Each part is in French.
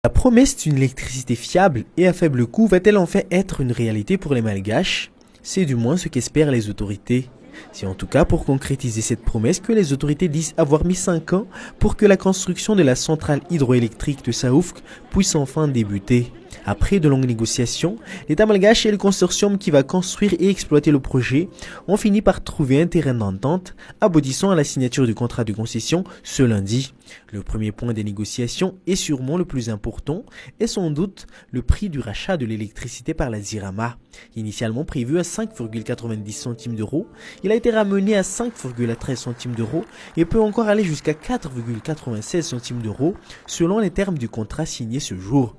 La promesse d'une électricité fiable et à faible coût va-t-elle enfin être une réalité pour les Malgaches? C'est du moins ce qu'espèrent les autorités. C'est en tout cas pour concrétiser cette promesse que les autorités disent avoir mis 5 ans pour que la construction de la centrale hydroélectrique de Saoufk puisse enfin débuter. Après de longues négociations, l'État malgache et le consortium qui va construire et exploiter le projet ont fini par trouver un terrain d'entente, aboutissant à la signature du contrat de concession ce lundi. Le premier point des négociations, et sûrement le plus important, est sans doute le prix du rachat de l'électricité par la Zirama. Initialement prévu à 5,90 centimes d'euros, il a été ramené à 5,13 centimes d'euros et peut encore aller jusqu'à 4,96 centimes d'euros selon les termes du contrat signé ce jour.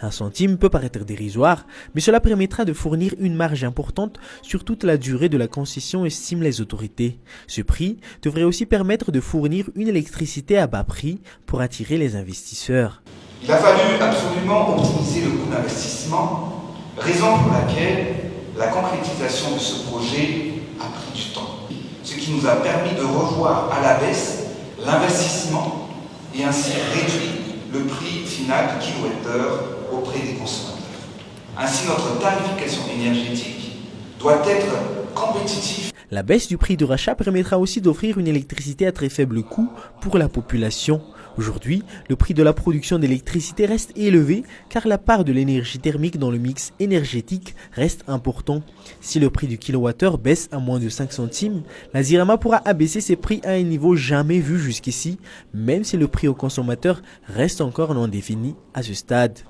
Un centime peut paraître dérisoire, mais cela permettra de fournir une marge importante sur toute la durée de la concession, estiment les autorités. Ce prix devrait aussi permettre de fournir une électricité à bas prix pour attirer les investisseurs. Il a fallu absolument optimiser le coût d'investissement, raison pour laquelle la concrétisation de ce projet a pris du temps. Ce qui nous a permis de revoir à la baisse l'investissement et ainsi réduire le prix final du kilowattheure auprès des consommateurs. Ainsi, notre tarification énergétique doit être compétitive. La baisse du prix de rachat permettra aussi d'offrir une électricité à très faible coût pour la population. Aujourd'hui, le prix de la production d'électricité reste élevé car la part de l'énergie thermique dans le mix énergétique reste important. Si le prix du kilowattheure baisse à moins de 5 centimes, la Zirama pourra abaisser ses prix à un niveau jamais vu jusqu'ici, même si le prix au consommateur reste encore non défini à ce stade.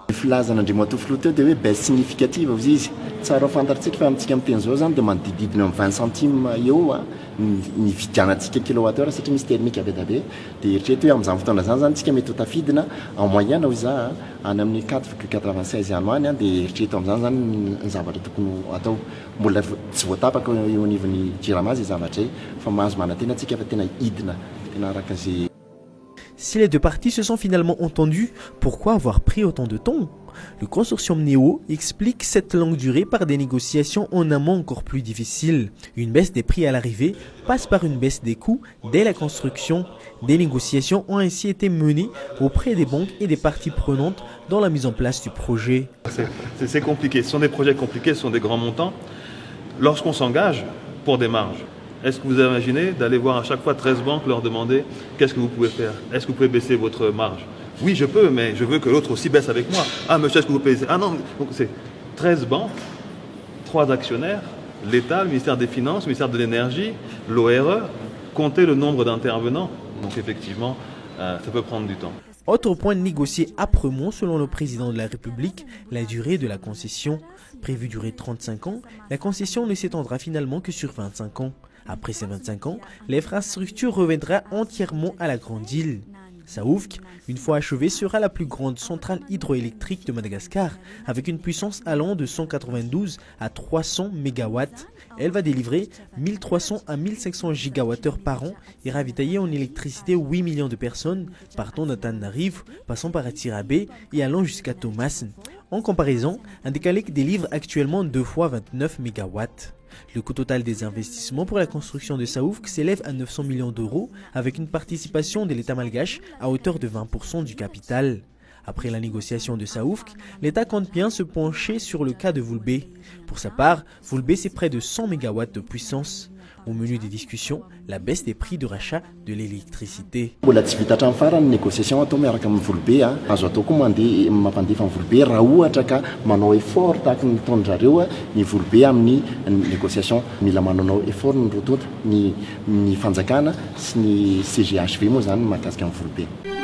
Filazan'Andriamatoa teo dia hoe baisse significative izy izy tsara fantatsika fa amintsika amin'ny teny zao zany dia manodididina amin'ny 20 centimes eo ny vidianantsika kilowattheure satria misy termique be dia be dia eritrereto hoe amin'izany fotoana zany zany tsika mety ho tafidina en moyenne hoy za any amin'ny 4,96 ano any dia eritrereto amin'izany zany ny zavatra tokony atao mbola tsy voatapaka eo anivon'ny Zirama izay zavatra fa mahazo manantena antsika fa tena hidina tena araka izay. Si les deux parties se sont finalement entendues, pourquoi avoir pris autant de temps? Le consortium Néo explique cette longue durée par des négociations en amont encore plus difficiles. Une baisse des prix à l'arrivée passe par une baisse des coûts dès la construction. Des négociations ont ainsi été menées auprès des banques et des parties prenantes dans la mise en place du projet. C'est compliqué, ce sont des projets compliqués, ce sont des grands montants. Lorsqu'on s'engage pour des marges, est-ce que vous imaginez d'aller voir à chaque fois 13 banques, leur demander qu'est-ce que vous pouvez faire? Est-ce que vous pouvez baisser votre marge? Oui, je peux, mais je veux que l'autre aussi baisse avec moi. Ah, monsieur, est-ce que vous pouvez baisser? Ah non, donc c'est 13 banques, 3 actionnaires, l'État, le ministère des Finances, le ministère de l'Énergie, l'ORE, comptez le nombre d'intervenants. Donc effectivement, ça peut prendre du temps. Autre point négocié âprement selon le président de la République, la durée de la concession. Prévue durer 35 ans, la concession ne s'étendra finalement que sur 25 ans. Après ces 25 ans, l'infrastructure reviendra entièrement à la Grande Île. Saoufk, une fois achevée, sera la plus grande centrale hydroélectrique de Madagascar, avec une puissance allant de 192 à 300 MW. Elle va délivrer 1300 à 1500 gigawattheures par an et ravitailler en électricité 8 millions de personnes, partant d'Antananarivo, passant par Atirabé et allant jusqu'à Thomas. En comparaison, un décalque délivre actuellement 2 fois 29 MW. Le coût total des investissements pour la construction de Saoufk s'élève à 900 millions d'euros avec une participation de l'État malgache à hauteur de 20% du capital. Après la négociation de Saoufk, l'État compte bien se pencher sur le cas de Voulbé. Pour sa part, Voulbé c'est près de 100 MW de puissance. Au menu des discussions, la baisse des prix de rachat de l'électricité. Mbola tsy vita hatramin'ny farany négociation atao miaraka amin'ny Voulbé azo atao koa mampandefa amin'ny Voulbé raha ohatra ka manao effort tahaka ny nataon'zareo ny Voulbé amin'ny négociation mila manao effort ny rotonta ny fanjakana sy ny CGHV moa zany mahakasika amin'ny Voulbé.